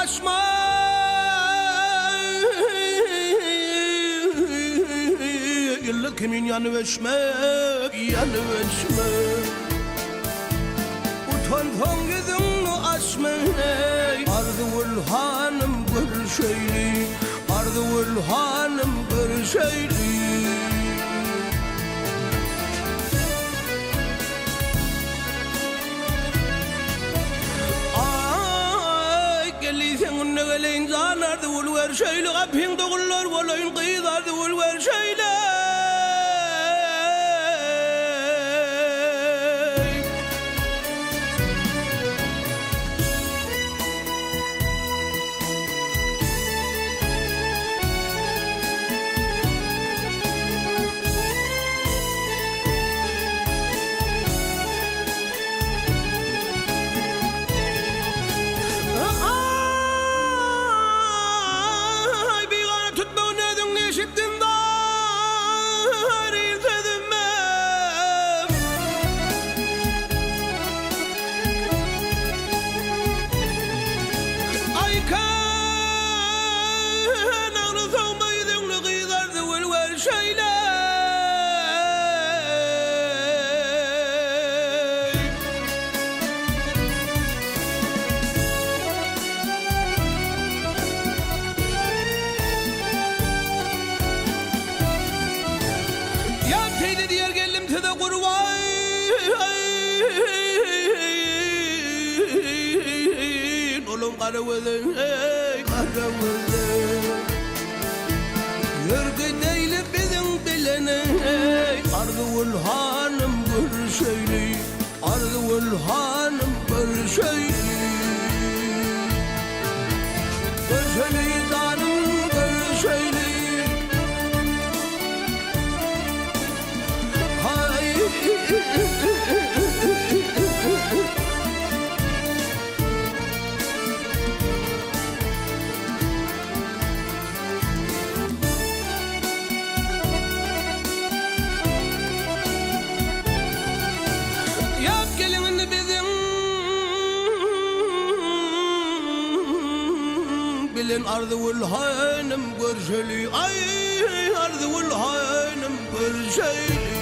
aşma yıllık kimin yanı veşme utantan gidin aşma Ardıl hanım bir şeyli Ardıl hanım bir şeyli Gelin zanar dul ver şeyle kapın doğullar volayın qıydar dul ver şeyle Karavızın Yürgü değil bizim bilene Ardıl hanım bir şeyli Ardıl hanım bir şeyli Bir şeyli canım bir şeyli Hay bilin Ardıl hanım görşeli Ay Ardıl hanım görşeli